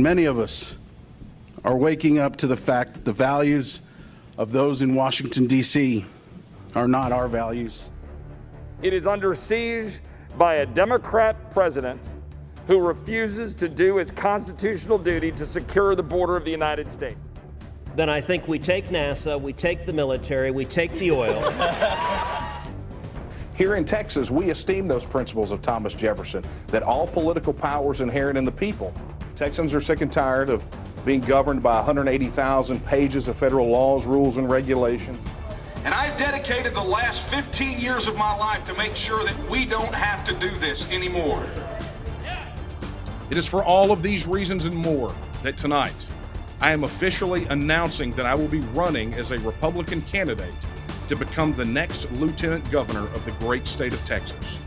Many of us are waking up to the fact that the values of those in Washington, D.C. are not our values. It is under siege by a Democrat president who refuses to do his constitutional duty to secure the border of the United States. Then I think we take NASA, we take the military, we take the oil. Here in Texas, we esteem those principles of Thomas Jefferson, that all political power is inherent in the people. Texans are sick and tired of being governed by 180,000 pages of federal laws, rules, and regulations. And I've dedicated the last 15 years of my life to make sure that we don't have to do this anymore. It is for all of these reasons and more that tonight I am officially announcing that I will be running as a Republican candidate to become the next Lieutenant Governor of the great state of Texas.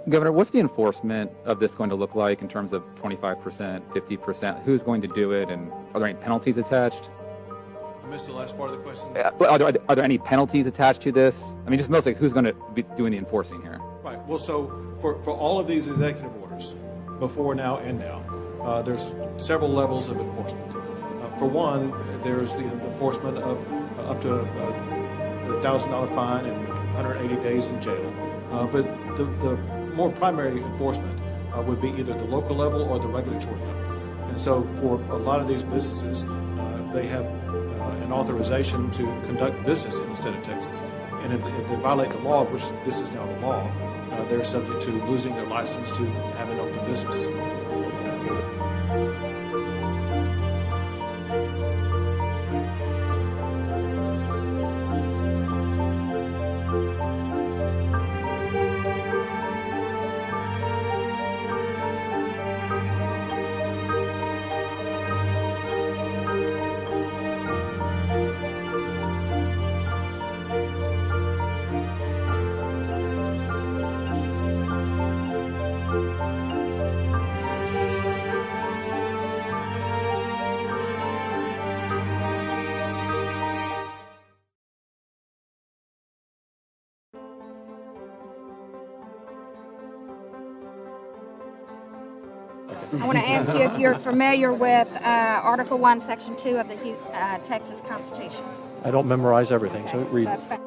Governor, what's the enforcement of this going to look like in terms of 25%, 50%? Who's going to do it, and are there any penalties attached? I missed the last part of the question. Are there any penalties attached to this? I mean, just mostly who's going to be doing the enforcing here? Right. Well, so for all of these executive orders, before now and now, there's several levels of enforcement. For one, there's the enforcement of up to a $1,000 fine and 180 days in jail. But the more primary enforcement would be either the local level or the regulatory level. And so for a lot of these businesses, they have an authorization to conduct business in the state of Texas. And if they violate the law, which this is now the law, they're subject to losing their license to have an open business. I want to ask you if you're familiar with Article 1, Section 2 of the Texas Constitution. I don't memorize everything, so read. That's fine.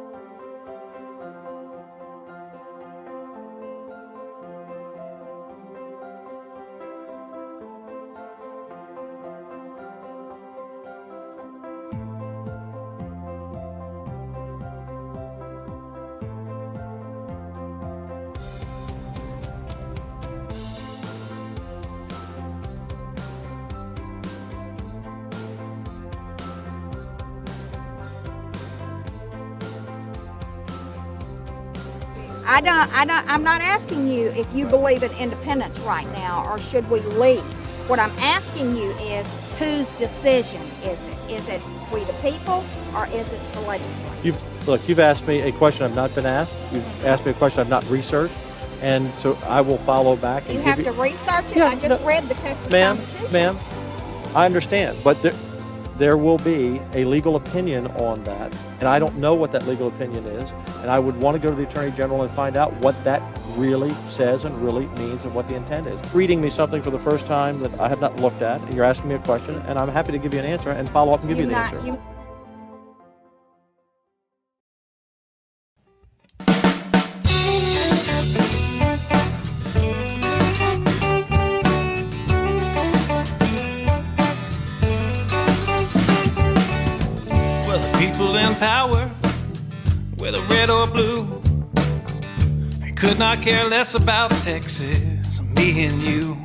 I'm not asking you if you believe in independence right now, or should we leave. What I'm asking you is, whose decision is it? Is it we the people, or is it the legislature? You've asked me a question I've not been asked. You've asked me a question I've not researched, and so I will follow back. And you have to research it? Yeah, I just read the Texas Constitution. Ma'am, I understand, but there will be a legal opinion on that, and I don't know what that legal opinion is, and I would want to go to the Attorney General and find out what that really says and really means and what the intent is. Reading me something for the first time that I have not looked at, and you're asking me a question, and I'm happy to give you an answer and follow up and give you the answer. People in power, whether red or blue, they could not care less about Texas, me and you.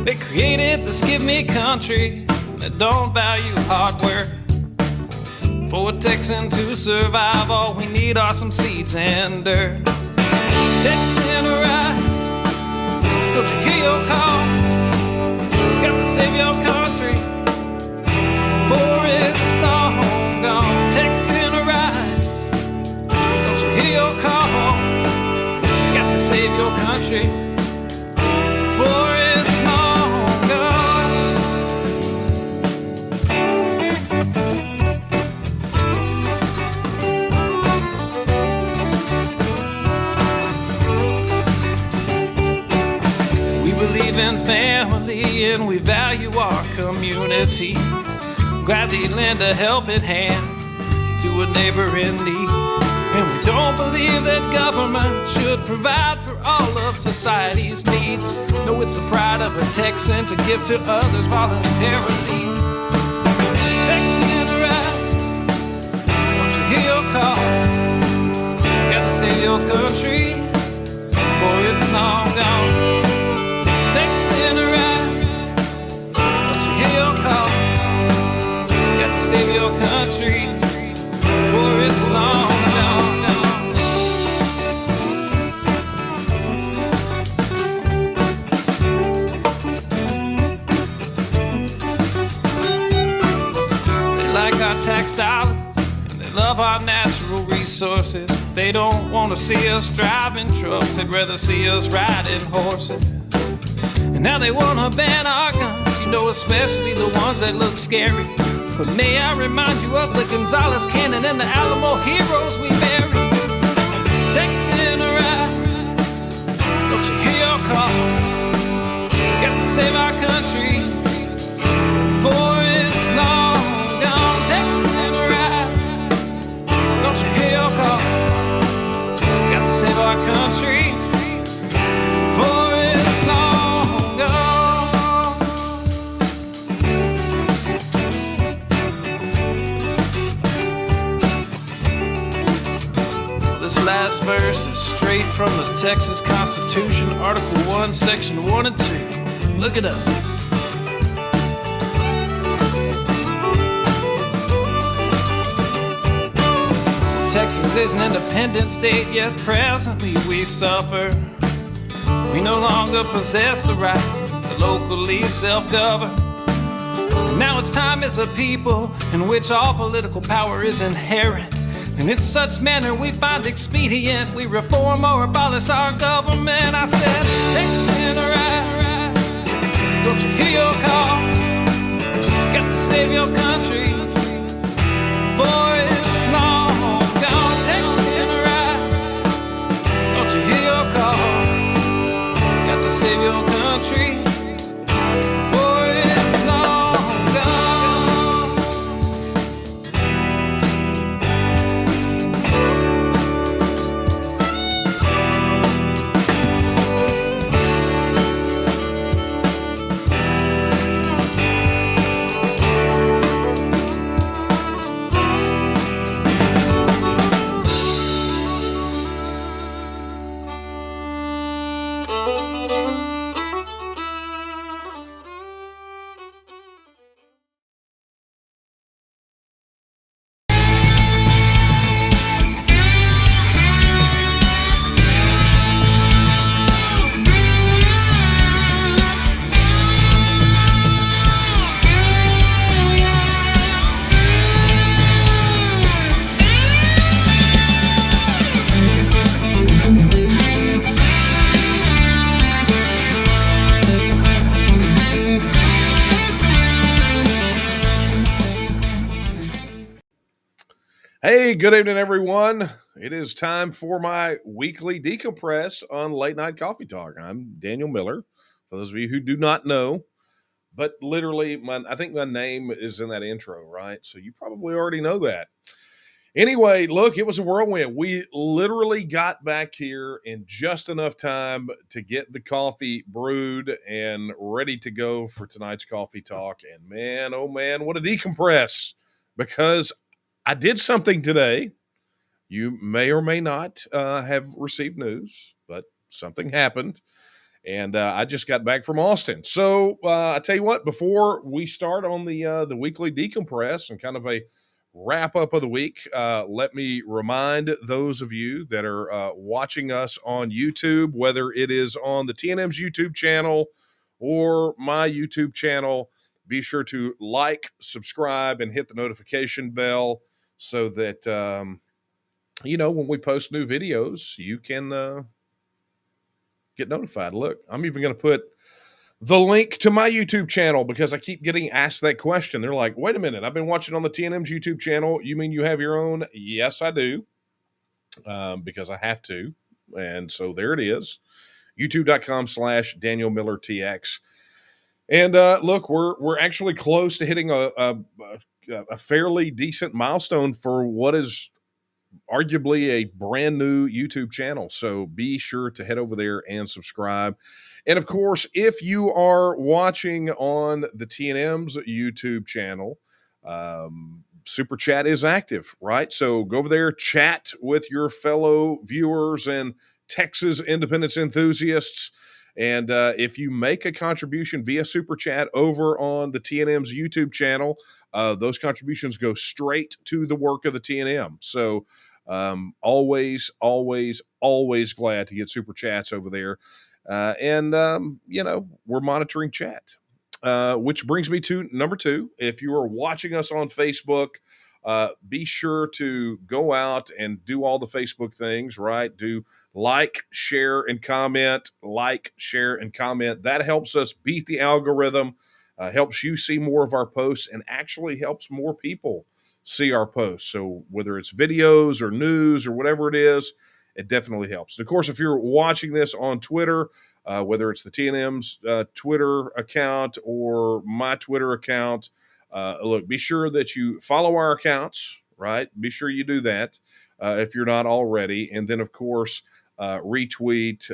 They created this give me country that don't value hard work. For a Texan to survive, all we need are some seeds and dirt. Texan, rise, don't you hear your call? You got to save your country before it stalls. save your country before it's long gone. We believe in family and we value our community. Gladly lend a helping hand to a neighbor in need. And we don't believe that government should provide for all of society's needs. No, it's the pride of a Texan to give to others voluntarily. Texan, arise, don't you hear your call? Gotta save your country before it's long gone. Texan, arise, don't you hear your call? Gotta save your country before it's long gone. They like our tax dollars and they love our natural resources. They don't want to see us driving trucks, they'd rather see us riding horses. And now they want to ban our guns, you know, especially the ones that look scary. But may I remind you of the Gonzales Cannon and the Alamo heroes we buried. Texan, arise, don't you hear your call? Got to save our country before it's long gone. Texan, arise, don't you hear your call? Got to save our country before it's long gone. This last verse is straight from the Texas Constitution, Article 1, Section 1 and 2. Look it up. Texas is an independent state, yet presently we suffer. We no longer possess the right to locally self-govern. And now it's time as a people in which all political power is inherent. And in such manner we find expedient, we reform or abolish our government. I said, Texan, arise, don't you hear your call? Got to save your country before it's long gone. Texan, arise, don't you hear your call? Got to save your country before it's long gone. Hey, good evening, everyone. It is time for my weekly decompress on Late Night Coffee Talk. I'm Daniel Miller. For those of you who do not know, but literally, I think my name is in that intro, right? So you probably already know that. Anyway, look, it was a whirlwind. We literally got back here in just enough time to get the coffee brewed and ready to go for tonight's coffee talk. And man, oh man, what a decompress, because I did something today. You may or may not have received news, but something happened. And I just got back from Austin. So I tell you what, before we start on the weekly decompress and kind of a wrap up of the week, let me remind those of you that are watching us on YouTube, whether it is on the TNM's YouTube channel or my YouTube channel, be sure to like, subscribe, and hit the notification bell so that, when we post new videos, you can get notified. Look, I'm even going to put the link to my YouTube channel because I keep getting asked that question. They're like, wait a minute, I've been watching on the TNM's YouTube channel. You mean you have your own? Yes, I do, because I have to. And so there it is, youtube.com/Daniel Miller TX. And look, we're actually close to hitting a fairly decent milestone for what is arguably a brand new YouTube channel. So be sure to head over there and subscribe. And of course, if you are watching on the TNM's YouTube channel, Super Chat is active, right? So go over there, chat with your fellow viewers and Texas independence enthusiasts. And if you make a contribution via Super Chat over on the TNM's YouTube channel, those contributions go straight to the work of the TNM. So always glad to get Super Chats over there. We're monitoring chat. Which brings me to number 2. If you are watching us on Facebook, be sure to go out and do all the Facebook things, right? Do like, share, and comment. Like, share, and comment. That helps us beat the algorithm, helps you see more of our posts, and actually helps more people see our posts. So whether it's videos or news or whatever it is, it definitely helps. And of course, if you're watching this on Twitter, whether it's the TNM's Twitter account or my Twitter account, look, be sure that you follow our accounts, right? Be sure you do that if you're not already. And then, of course, retweet,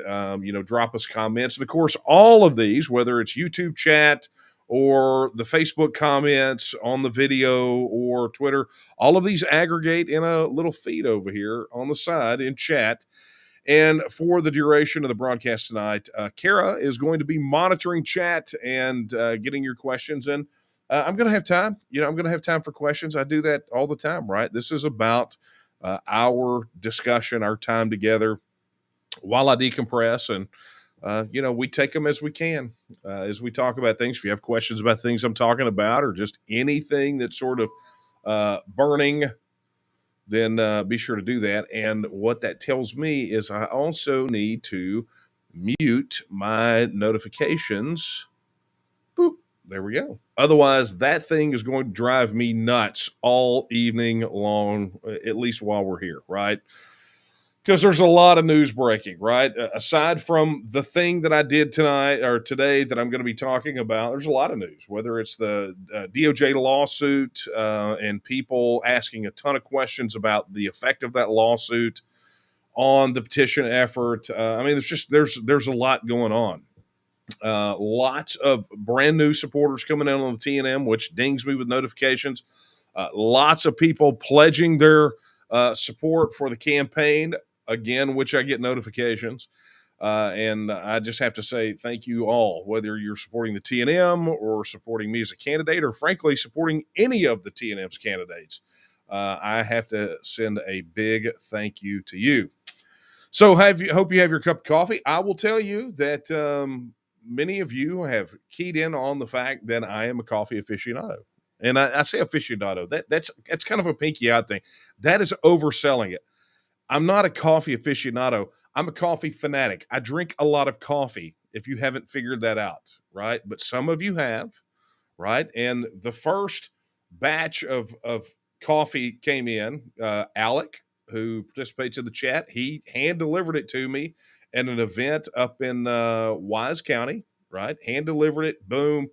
drop us comments. And of course, all of these, whether it's YouTube chat or the Facebook comments on the video or Twitter, all of these aggregate in a little feed over here on the side in chat. And for the duration of the broadcast tonight, Kara is going to be monitoring chat and getting your questions. And I'm going to have time. I'm going to have time for questions. I do that all the time, right? This is about our discussion, our time together while I decompress. And we take them as we can, as we talk about things. If you have questions about things I'm talking about or just anything that's sort of burning, then be sure to do that. And what that tells me is I also need to mute my notifications. Boop. There we go. Otherwise, that thing is going to drive me nuts all evening long, at least while we're here, right? Because there's a lot of news breaking, right? Aside from the thing that I did tonight or today that I'm going to be talking about, there's a lot of news, whether it's the DOJ lawsuit and people asking a ton of questions about the effect of that lawsuit on the petition effort. There's a lot going on. Lots of brand new supporters coming in on the TNM, which dings me with notifications. Lots of people pledging their support for the campaign, again, which I get notifications. And I just have to say thank you all, whether you're supporting the TNM or supporting me as a candidate or, frankly, supporting any of the TNM's candidates. I have to send a big thank you to you. So hope you have your cup of coffee. I will tell you that many of you have keyed in on the fact that I am a coffee aficionado. And I say aficionado. That's kind of a pinky out thing. That is overselling it. I'm not a coffee aficionado. I'm a coffee fanatic. I drink a lot of coffee, if you haven't figured that out, right? But some of you have, right? And the first batch of coffee came in. Alec, who participates in the chat, he hand-delivered it to me at an event up in Wise County, right? Hand-delivered it, boom.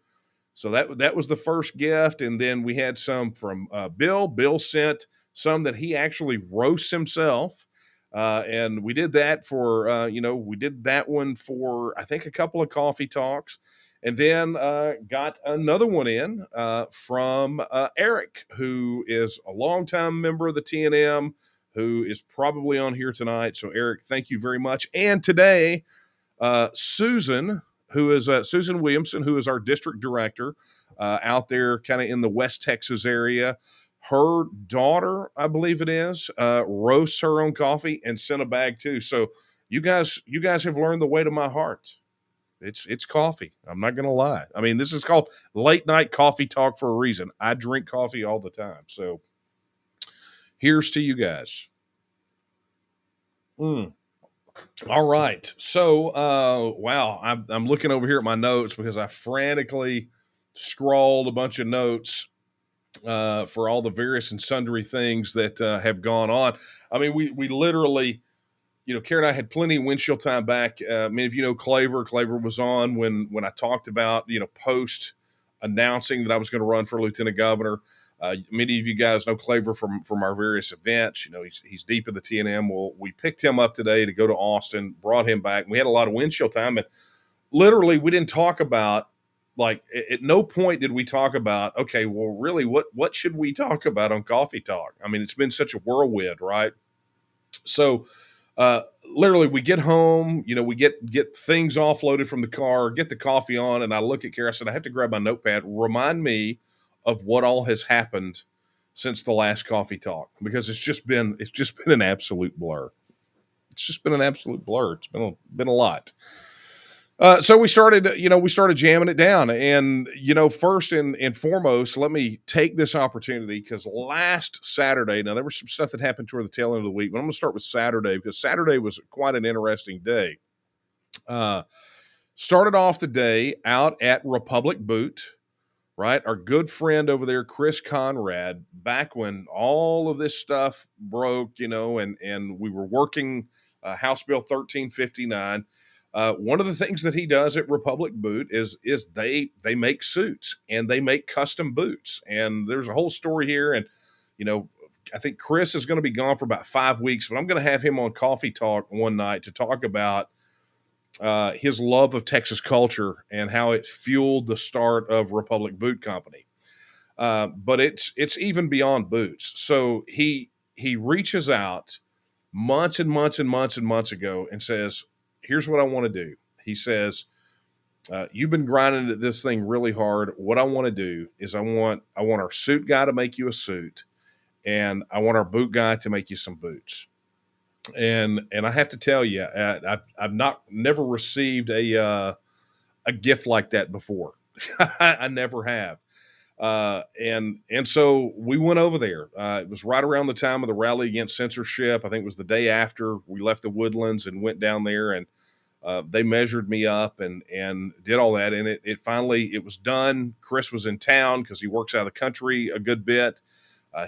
So that was the first gift. And then we had some from Bill. Bill sent some that he actually roasts himself. And we did that for, we did that one for, I think, a couple of coffee talks. And then got another one in from Eric, who is a longtime member of the TNM, who is probably on here tonight. So, Eric, thank you very much. And today, Susan, who is Susan Williamson, who is our district director out there kind of in the West Texas area. Her daughter, I believe it is, roasts her own coffee and sent a bag too. So you guys have learned the way to my heart. It's coffee. I'm not going to lie. I mean, this is called late night coffee talk for a reason. I drink coffee all the time. So here's to you guys. All right. So, wow, I'm looking over here at my notes because I frantically scrawled a bunch of notes for all the various and sundry things that have gone on. I mean, we literally, Karen and I had plenty of windshield time back. Many of you know Claver. Claver was on when I talked about, post announcing that I was going to run for lieutenant governor. Many of you guys know Claver from our various events. He's deep in the TNM. Well, we picked him up today to go to Austin, brought him back. And we had a lot of windshield time, and literally we didn't talk about, like, at no point did we talk about, okay, well, really, what should we talk about on Coffee Talk? I mean, it's been such a whirlwind, right? So literally we get home, we get things offloaded from the car, get the coffee on, and I look at Kara. I said, I have to grab my notepad. Remind me of what all has happened since the last Coffee Talk, because it's just been an absolute blur. It's just been an absolute blur. It's been a lot. So we started jamming it down, and first and foremost, let me take this opportunity, because last Saturday, now there was some stuff that happened toward the tail end of the week, but I'm going to start with Saturday, because Saturday was quite an interesting day. Started off the day out at Republic Boot, right? Our good friend over there, Chris Conrad, back when all of this stuff broke, and we were working House Bill 1359. One of the things that he does at Republic Boot is they make suits, and they make custom boots. And there's a whole story here. And, I think Chris is going to be gone for about 5 weeks, but I'm going to have him on Coffee Talk one night to talk about his love of Texas culture and how it fueled the start of Republic Boot Company. But it's even beyond boots. So he reaches out months and months and months and months ago and says, here's what I want to do. He says, you've been grinding at this thing really hard. What I want to do is I want our suit guy to make you a suit, and I want our boot guy to make you some boots. And I have to tell you, I've never received a gift like that before. I never have. And so we went over there. It was right around the time of the rally against censorship. I think it was the day after we left the Woodlands and went down there, and they measured me up and did all that. And it finally was done. Chris was in town because he works out of the country a good bit.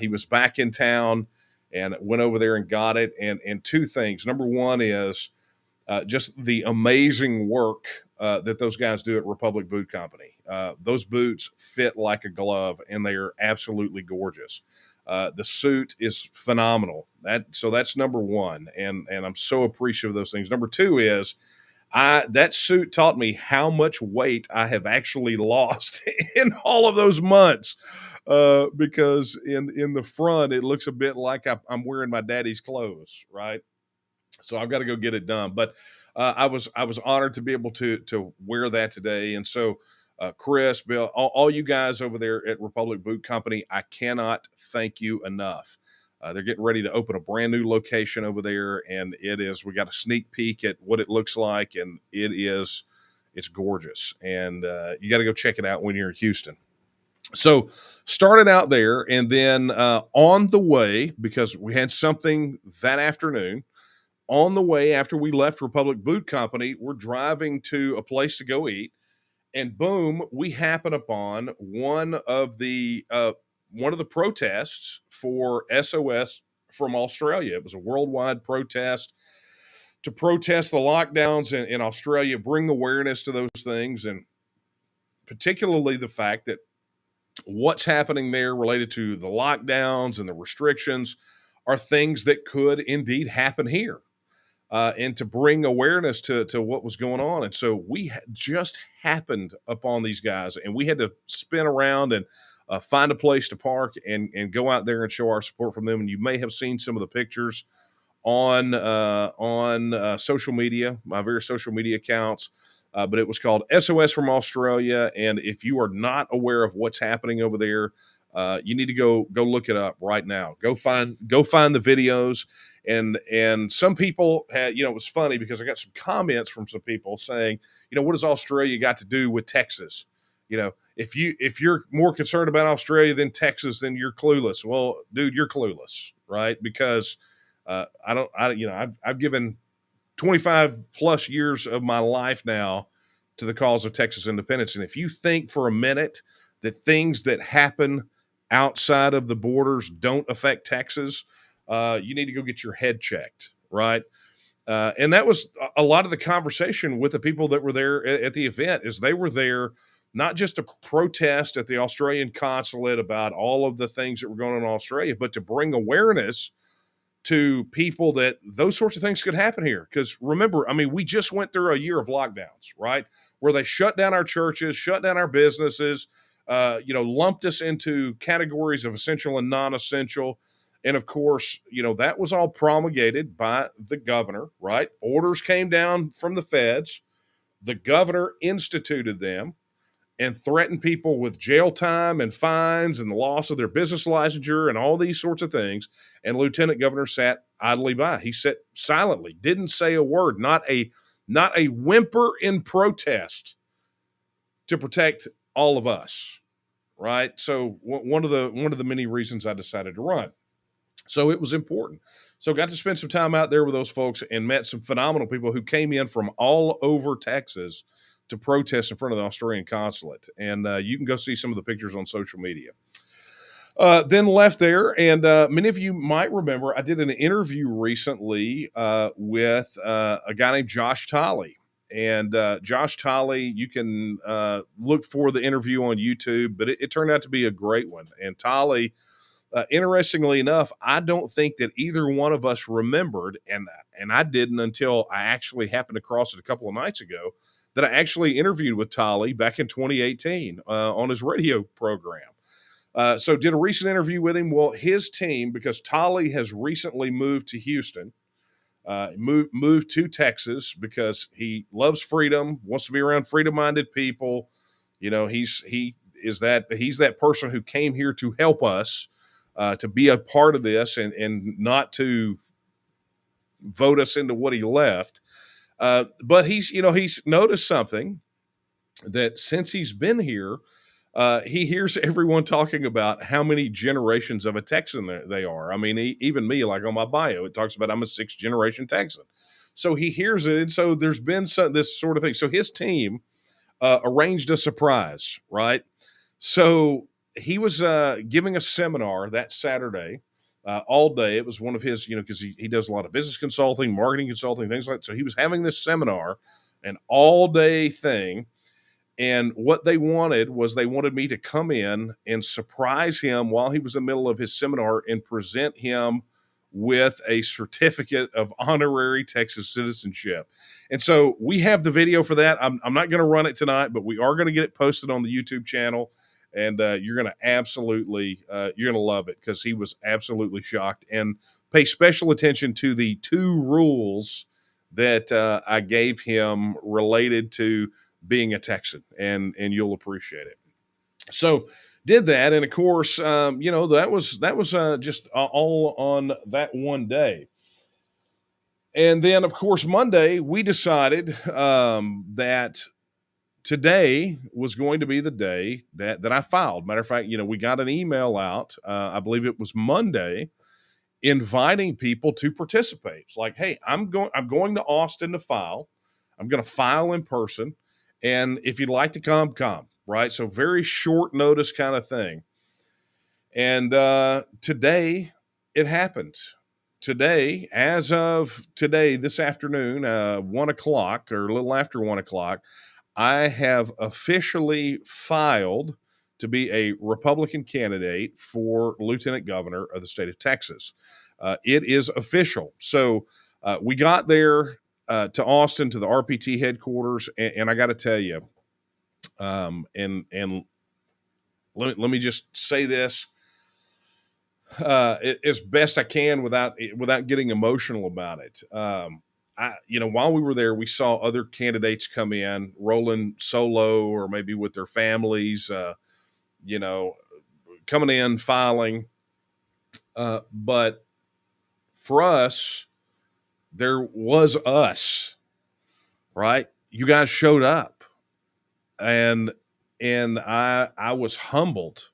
He was back in town and went over there and got it. And two things. Number one is just the amazing work that those guys do at Republic Boot Company. Those boots fit like a glove, and they are absolutely gorgeous. The suit is phenomenal. So that's number one, and I'm so appreciative of those things. Number two is that suit taught me how much weight I have actually lost in all of those months. Because in the front, it looks a bit like I'm wearing my daddy's clothes, right? So I've got to go get it done. But I was honored to be able to wear that today. And so Chris, Bill, all you guys over there at Republic Boot Company, I cannot thank you enough. They're getting ready to open a brand new location over there, and we got a sneak peek at what it looks like, and it's gorgeous. And you got to go check it out when you're in Houston. So started out there, and then on the way, because we had something that afternoon, on the way after we left Republic Boot Company, we're driving to a place to go eat, and boom, we happen upon one of the protests for SOS from Australia. It was a worldwide protest to protest the lockdowns in Australia, bring awareness to those things, and particularly the fact that what's happening there related to the lockdowns and the restrictions are things that could indeed happen here. And to bring awareness to what was going on. And so we just happened upon these guys, and we had to spin around and find a place to park and go out there and show our support from them. And you may have seen some of the pictures on social media, my various social media accounts. But it was called SOS from Australia. And if you are not aware of what's happening over there, you need to go look it up right now. Go find the videos. And some people had, it was funny because I got some comments from some people saying, what does Australia got to do with Texas? If you're more concerned about Australia than Texas, then you're clueless. Well, dude, you're clueless, right? Because I've given 25 plus years of my life now to the cause of Texas independence. And if you think for a minute that things that happen outside of the borders don't affect Texas, you need to go get your head checked, right? And that was a lot of the conversation with the people that were there at the event, is they were there not just to protest at the Australian consulate about all of the things that were going on in Australia, but to bring awareness to people that those sorts of things could happen here. Because remember, I mean, we just went through a year of lockdowns, right? Where they shut down our churches, shut down our businesses, lumped us into categories of essential and non-essential. And of course, that was all promulgated by the governor, right? Orders came down from the feds. The governor instituted them and threatened people with jail time and fines and the loss of their business licensure and all these sorts of things. And Lieutenant Governor sat idly by. He sat silently, didn't say a word, not a whimper in protest to protect all of us, right? So one of the many reasons I decided to run. So it was important. So got to spend some time out there with those folks and met some phenomenal people who came in from all over Texas to protest in front of the Australian consulate. And you can go see some of the pictures on social media. Then left there, and many of you might remember I did an interview recently with a guy named Josh Tolley. And Josh Tolley, you can look for the interview on YouTube, but it turned out to be a great one. And Tolley, interestingly enough, I don't think that either one of us remembered, and I didn't until I actually happened across it a couple of nights ago, that I actually interviewed with Tolley back in 2018 on his radio program. So did a recent interview with him. Well, his team, because Tolley has recently moved to Houston, moved to Texas because he loves freedom, wants to be around freedom-minded people. He's that person who came here to help us, to be a part of this and not to vote us into what he left. But he's noticed something, that since he's been here, he hears everyone talking about how many generations of a Texan they are. I mean, even me, like on my bio, it talks about I'm a 6th generation Texan. So he hears it. And so there's been this sort of thing. So his team arranged a surprise, right? So he was giving a seminar that Saturday all day. It was one of his, because he does a lot of business consulting, marketing consulting, things like that. So he was having this seminar, an all-day thing. And what they wanted me to come in and surprise him while he was in the middle of his seminar and present him with a certificate of honorary Texas citizenship. And so we have the video for that. I'm not going to run it tonight, but we are going to get it posted on the YouTube channel. And you're going to absolutely, you're going to love it, because he was absolutely shocked. And pay special attention to the 2 rules that I gave him related to being a Texan, and you'll appreciate it. So did that. And of course, that was just all on that one day. And then of course, Monday we decided that today was going to be the day that I filed. Matter of fact, we got an email out, I believe it was Monday, inviting people to participate. It's like, hey, I'm going to Austin to file. I'm going to file in person. And if you'd like to come, right? So very short notice kind of thing. And today it happened. Today, as of today, this afternoon, 1 o'clock or a little after 1 o'clock, I have officially filed to be a Republican candidate for lieutenant governor of the state of Texas. It is official. So we got there to Austin, to the RPT headquarters, and I got to tell you, and let me just say this as best I can without getting emotional about it. While we were there, we saw other candidates come in, rolling solo or maybe with their families, coming in, filing. But for us, there was us, right? You guys showed up, and I was humbled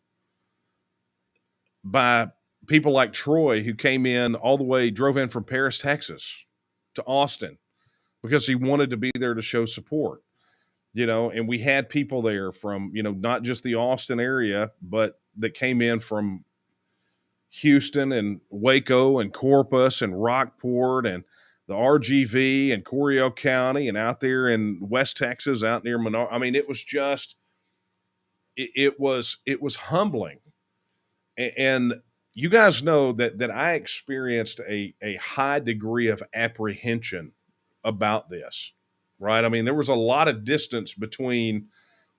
by people like Troy, who came in all the way, drove in from Paris, Texas to Austin because he wanted to be there to show support. And we had people there from, not just the Austin area, but that came in from Houston and Waco and Corpus and Rockport and the RGV and Coryell County and out there in West Texas, out near Menard. I mean, it was just, it was humbling. And you guys know that I experienced a high degree of apprehension about this, right? I mean, there was a lot of distance between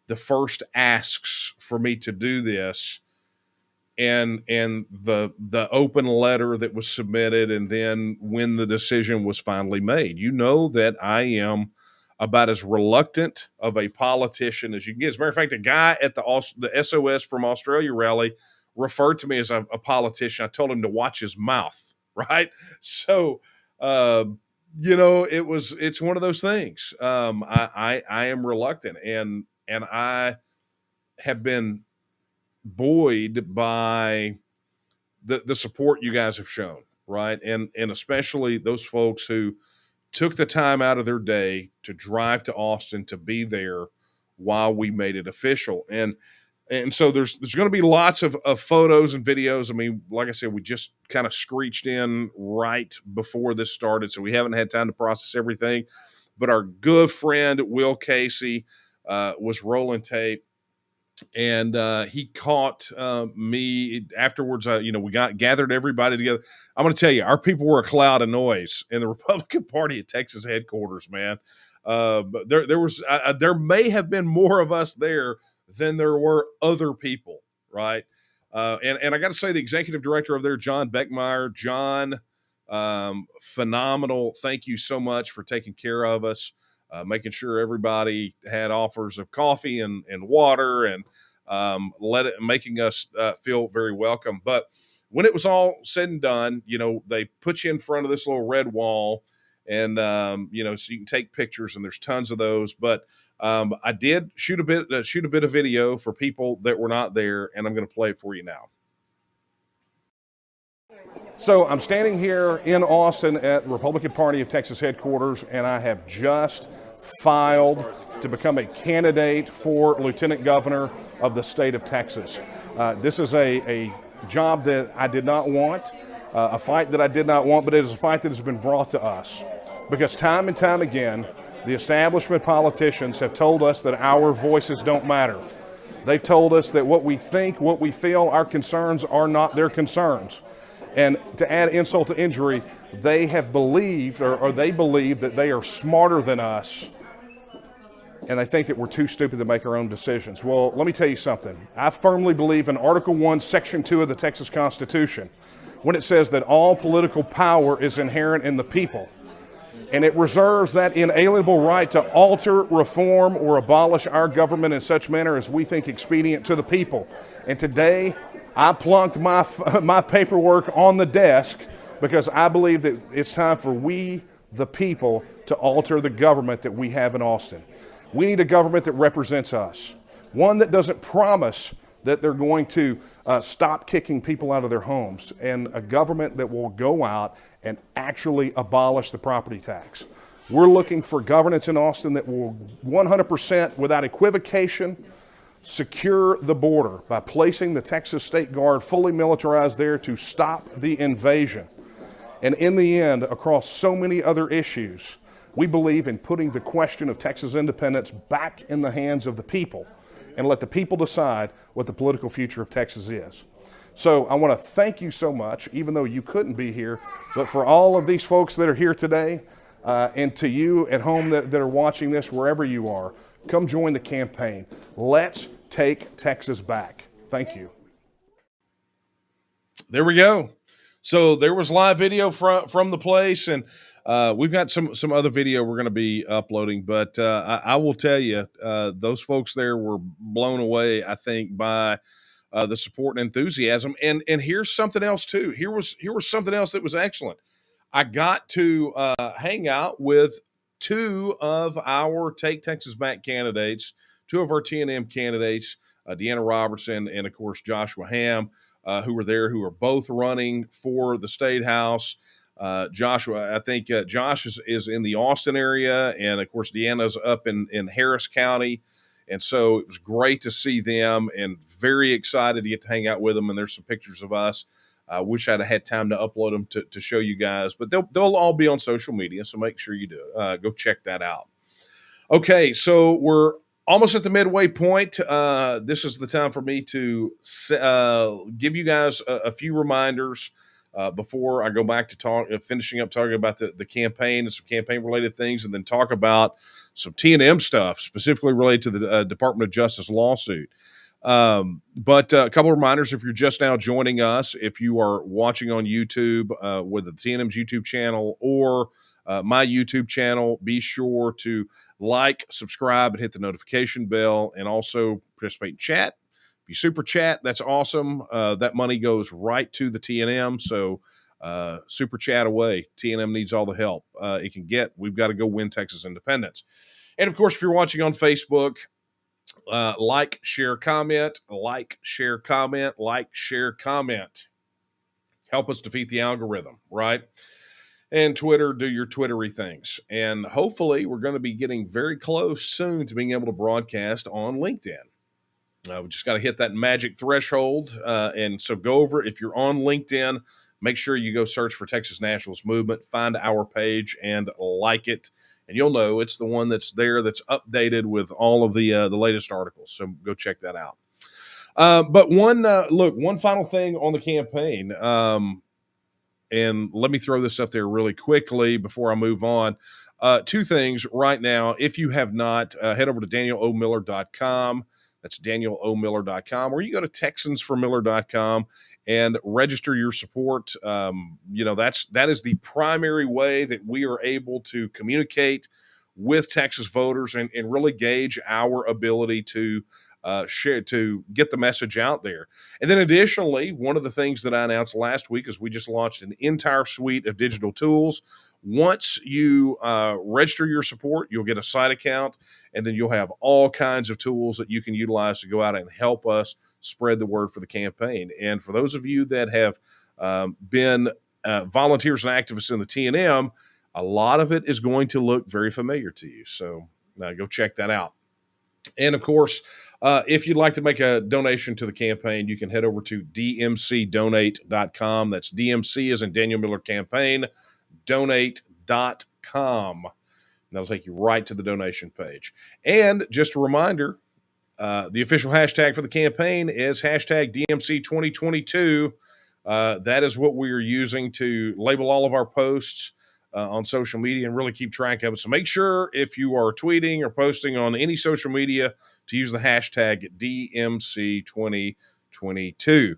the first asks for me to do this and the open letter that was submitted, and then when the decision was finally made. That I am about as reluctant of a politician as you can get. As a matter of fact, the guy at the SOS from Australia rally referred to me as a politician. I told him to watch his mouth, right? So, it's one of those things. I am reluctant, and I have been buoyed by the support you guys have shown, right? And especially those folks who took the time out of their day to drive to Austin to be there while we made it official. And so there's going to be lots of photos and videos. I mean, like I said, we just kind of screeched in right before this started, so we haven't had time to process everything. But our good friend Will Casey was rolling tape, and he caught me afterwards. We gathered everybody together. I'm going to tell you, our people were a cloud of noise in the Republican Party at Texas headquarters, man. But there may have been more of us there than there were other people, right? And I got to say, the executive director of there, John Beckmeyer, John, phenomenal. Thank you so much for taking care of us, making sure everybody had offers of coffee and water, and making us feel very welcome. But when it was all said and done, they put you in front of this little red wall, and so you can take pictures, and there's tons of those. But I did shoot a bit of video for people that were not there, and I'm going to play it for you now. So I'm standing here in Austin at the Republican Party of Texas headquarters, and I have just filed to become a candidate for lieutenant governor of the state of Texas. This is a job that I did not want, a fight that I did not want, but it is a fight that has been brought to us. Because time and time again, the establishment politicians have told us that our voices don't matter. They've told us that what we think, what we feel, our concerns are not their concerns. And to add insult to injury, they have believed, or they believe that they are smarter than us, and they think that we're too stupid to make our own decisions. Well, let me tell you something. I firmly believe in Article 1, Section 2 of the Texas Constitution, when it says that all political power is inherent in the people, and it reserves that inalienable right to alter, reform, or abolish our government in such manner as we think expedient to the people. And today, I plunked my paperwork on the desk because I believe that it's time for we, the people, to alter the government that we have in Austin. We need a government that represents us, one that doesn't promise that they're going to stop kicking people out of their homes, and a government that will go out and actually abolish the property tax. We're looking for governance in Austin that will 100%, without equivocation, secure the border by placing the Texas State Guard fully militarized there to stop the invasion. And in the end, across so many other issues, we believe in putting the question of Texas independence back in the hands of the people and let the people decide what the political future of Texas is. So I want to thank you so much, even though you couldn't be here, but for all of these folks that are here today, and to you at home that are watching this, wherever you are, come join the campaign. Let's take Texas back. Thank you. There we go. So there was live video from the place, and we've got some other video we're going to be uploading. But I will tell you, those folks there were blown away, I think, by the support and enthusiasm. And here's something else too. Here was something else that was excellent. I got to hang out with two of our Take Texas Back candidates, two of our TNM candidates, Deanna Robertson and, of course, Joshua Ham, who were there, who are both running for the State House. Joshua, I think Josh is in the Austin area, and of course Deanna's up in Harris County, and so it was great to see them, and very excited to get to hang out with them. And there's some pictures of us. I wish I'd have had time to upload them to show you guys, but they'll all be on social media, so make sure you do go check that out. Okay, so we're almost at the midway point. This is the time for me to give you guys a few reminders before I go back to finishing up talking about the campaign and some campaign related things, and then talk about some T&M stuff specifically related to the Department of Justice lawsuit. But a couple of reminders if you're just now joining us, if you are watching on YouTube, with the T&M's YouTube channel or my YouTube channel, be sure to like, subscribe, and hit the notification bell, and also participate in chat. If you super chat, that's awesome. That money goes right to the T&M. So super chat away. T&M needs all the help it can get. We've got to go win Texas independence. And of course, if you're watching on Facebook, like, share, comment, like, share, comment, like, share, comment. Help us defeat the algorithm, right? And Twitter, do your Twittery things. And hopefully we're going to be getting very close soon to being able to broadcast on LinkedIn. We just got to hit that magic threshold. And so go over, if you're on LinkedIn, make sure you go search for Texas Nationalist Movement, find our page and like it. And you'll know it's the one that's there, that's updated with all of the latest articles. So go check that out. But one final thing on the campaign. And let me throw this up there really quickly before I move on. Two things right now. If you have not, head over to DanielOMiller.com. That's DanielOMiller.com, or you go to TexansForMiller.com and register your support. That is the primary way that we are able to communicate with Texas voters and really gauge our ability to share, to get the message out there. And then additionally, one of the things that I announced last week is we just launched an entire suite of digital tools. Once you register your support, you'll get a site account, and then you'll have all kinds of tools that you can utilize to go out and help us spread the word for the campaign. And for those of you that have been volunteers and activists in the T&M, a lot of it is going to look very familiar to you. So go check that out. And of course, if you'd like to make a donation to the campaign, you can head over to dmcdonate.com. That's DMC as in Daniel Miller Campaign, donate.com. That'll take you right to the donation page. And just a reminder, the official hashtag for the campaign is hashtag DMC 2022. That is what we are using to label all of our posts on social media and really keep track of it. So make sure if you are tweeting or posting on any social media to use the hashtag DMC2022.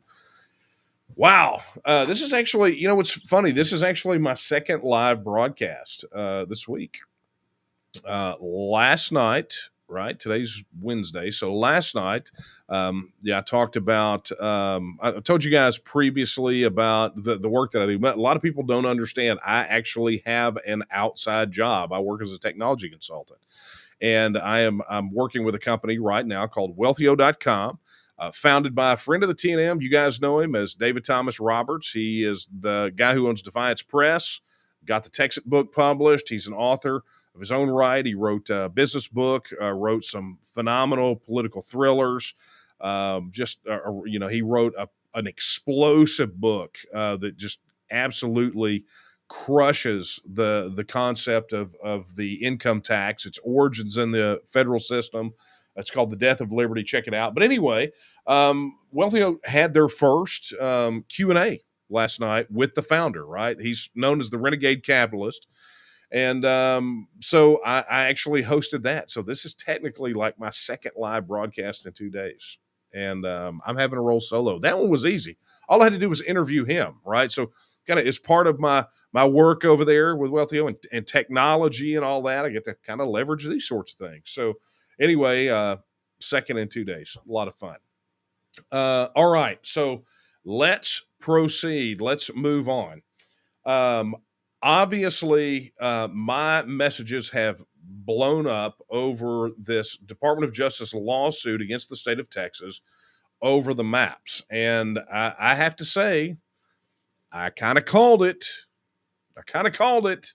Wow. This is actually, what's funny? This is actually my second live broadcast this week. Last night, right? Today's Wednesday. So last night, I talked about, I told you guys previously about the work that I do, but a lot of people don't understand. I actually have an outside job. I work as a technology consultant, and I'm working with a company right now called Wealthio.com, founded by a friend of the T&M. You guys know him as David Thomas Roberts. He is the guy who owns Defiance Press, got the TEXIT book published. He's an author of his own right. He wrote a business book, wrote some phenomenal political thrillers. He wrote an explosive book that just absolutely crushes the concept of the income tax, its origins in the federal system. It's called The Death of Liberty. Check it out. But anyway, Wealthio had their first Q&A last night with the founder, right? He's known as the Renegade Capitalist. And so I actually hosted that. So this is technically like my second live broadcast in 2 days. And I'm having a roll solo. That one was easy. All I had to do was interview him, right? So kind of as part of my work over there with Wealthio and technology and all that, I get to kind of leverage these sorts of things. So anyway, second in 2 days. A lot of fun. All right. So let's proceed. Let's move on. Obviously, my messages have blown up over this Department of Justice lawsuit against the state of Texas over the maps. And I have to say, I kind of called it. I kind of called it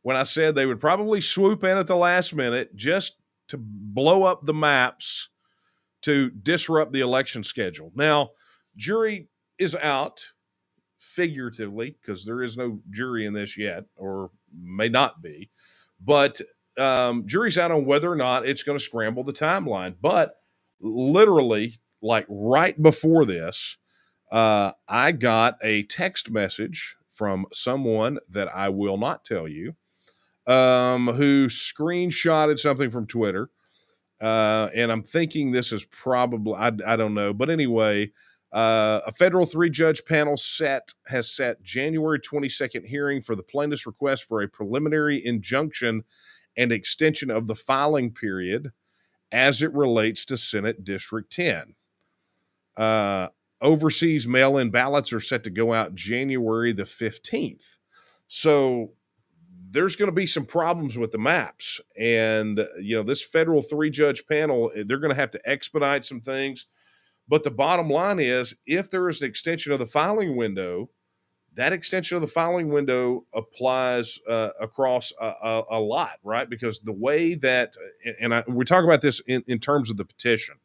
when I said they would probably swoop in at the last minute just to blow up the maps to disrupt the election schedule. Now, jury is out figuratively because there is no jury in this yet, or may not be, but jury's out on whether or not it's going to scramble the timeline. But literally, like right before this, I got a text message from someone that I will not tell you, who screenshotted something from Twitter. And I'm thinking this is probably, I don't know. But anyway, a federal 3-judge panel has set January 22nd hearing for the plaintiff's request for a preliminary injunction and extension of the filing period as it relates to Senate District 10. Overseas mail-in ballots are set to go out January the 15th. So there's going to be some problems with the maps. And, this federal 3-judge panel, they're going to have to expedite some things. But the bottom line is, if there is an extension of the filing window, that extension of the filing window applies across a lot, right? Because the way that, we talk about this in terms of the petition,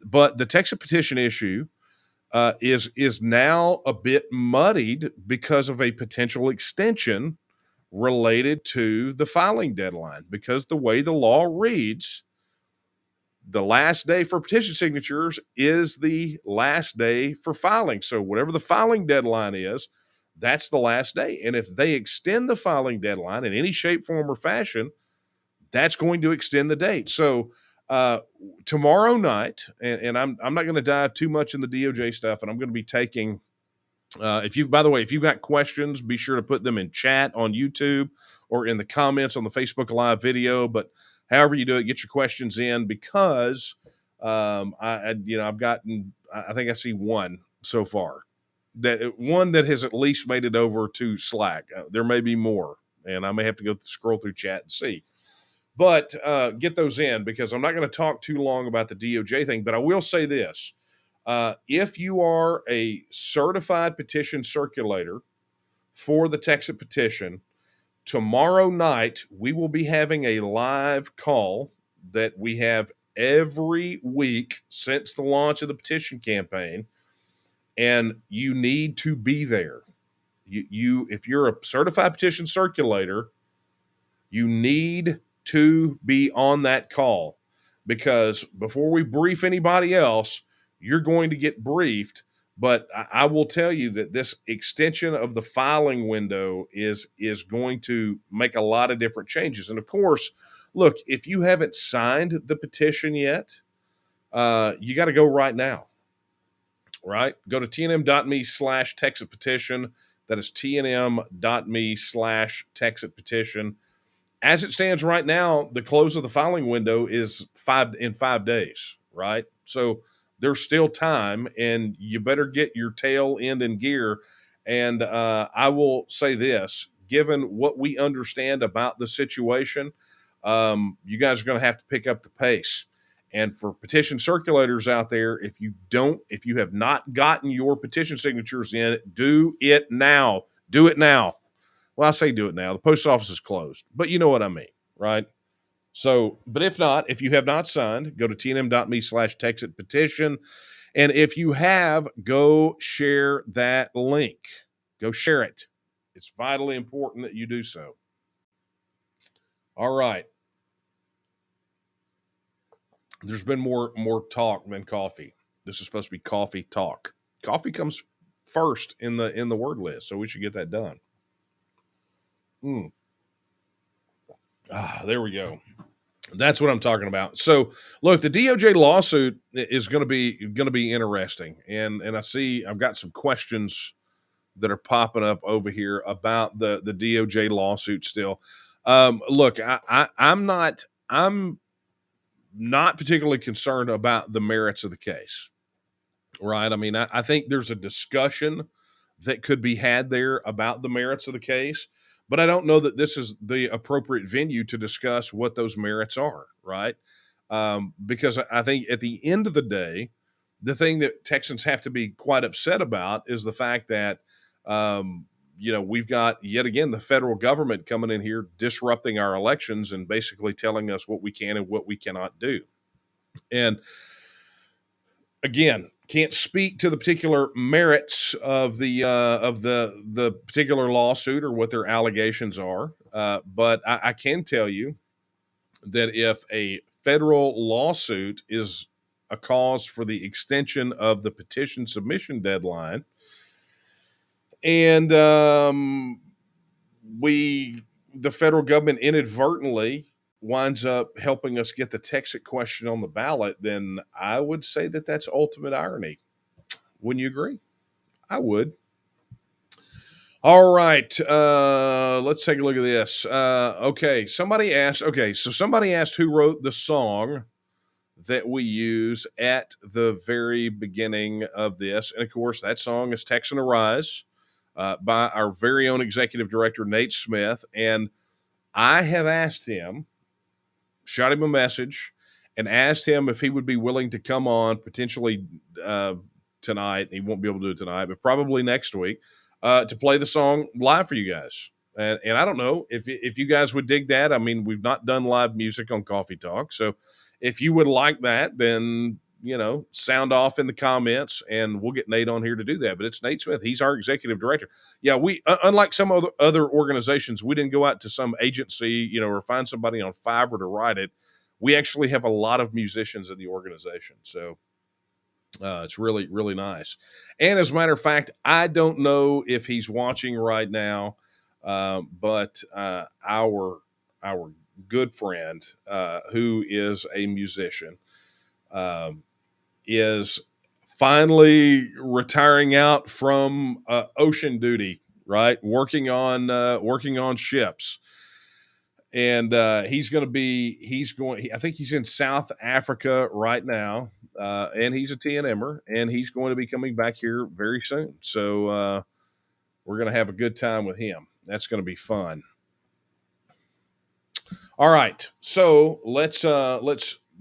but the TEXIT petition issue is now a bit muddied because of a potential extension related to the filing deadline. Because the way the law reads, the last day for petition signatures is the last day for filing. So whatever the filing deadline is, that's the last day. And if they extend the filing deadline in any shape, form, or fashion, that's going to extend the date. So tomorrow night, and I'm not going to dive too much in the DOJ stuff, and I'm going to be taking, if you've got questions, be sure to put them in chat on YouTube or in the comments on the Facebook Live video. But however you do it, get your questions in, because I've gotten, I think I see one so far, that has at least made it over to Slack. There may be more, and I may have to go scroll through chat and see. But get those in, because I'm not going to talk too long about the DOJ thing. But I will say this. If you are a certified petition circulator for the TEXIT petition, tomorrow night we will be having a live call that we have every week since the launch of the petition campaign, and you need to be there. If you're a certified petition circulator, you need to be on that call, because before we brief anybody else, you're going to get briefed. But I will tell you that this extension of the filing window is going to make a lot of different changes. And of course, look, if you haven't signed the petition yet, you got to go right now, right? Go to tnm.me/TEXIT petition. That is tnm.me/TEXIT petition. As it stands right now, the close of the filing window is 5 days, right? So there's still time, and you better get your tail end in gear. And I will say this, given what we understand about the situation, you guys are going to have to pick up the pace. And for petition circulators out there, if you have not gotten your petition signatures in, do it now. Do it now. Well, I say do it now. The post office is closed, but you know what I mean, right? So, but if not, if you have not signed, go to tnm.me/TEXIT petition. And if you have, go share that link. Go share it. It's vitally important that you do so. All right. There's been more talk than coffee. This is supposed to be coffee talk. Coffee comes first in the word list, so we should get that done. There we go. That's what I'm talking about. So, look, the DOJ lawsuit is going to be interesting, and I see I've got some questions that are popping up over here about the DOJ lawsuit still. Look, I'm not particularly concerned about the merits of the case, right? I mean, I think there's a discussion that could be had there about the merits of the case, but I don't know that this is the appropriate venue to discuss what those merits are, right? Because I think at the end of the day, the thing that Texans have to be quite upset about is the fact that we've got yet again the federal government coming in here, disrupting our elections and basically telling us what we can and what we cannot do. And again, can't speak to the particular merits of the particular lawsuit or what their allegations are, but I can tell you that if a federal lawsuit is a cause for the extension of the petition submission deadline, and the federal government inadvertently winds up helping us get the TEXIT question on the ballot, then I would say that that's ultimate irony. Wouldn't you agree? I would. All right, let's take a look at this. Somebody asked who wrote the song that we use at the very beginning of this. And of course, that song is Texan Arise by our very own executive director, Nate Smith. And I have asked him, shot him a message, and asked him if he would be willing to come on potentially tonight. He won't be able to do it tonight, but probably next week to play the song live for you guys. And I don't know if you guys would dig that. I mean, we've not done live music on Coffee Talk. So if you would like that, then, sound off in the comments and we'll get Nate on here to do that. But it's Nate Smith. He's our executive director. Yeah, we, unlike some other organizations, we didn't go out to some agency, or find somebody on Fiverr to write it. We actually have a lot of musicians in the organization. So it's really, really nice. And as a matter of fact, I don't know if he's watching right now, but our good friend, who is a musician, is finally retiring out from ocean duty, right? Working on ships. And I think he's in South Africa right now. And he's a TNMer, and he's going to be coming back here very soon. So we're going to have a good time with him. That's going to be fun. All right, so let's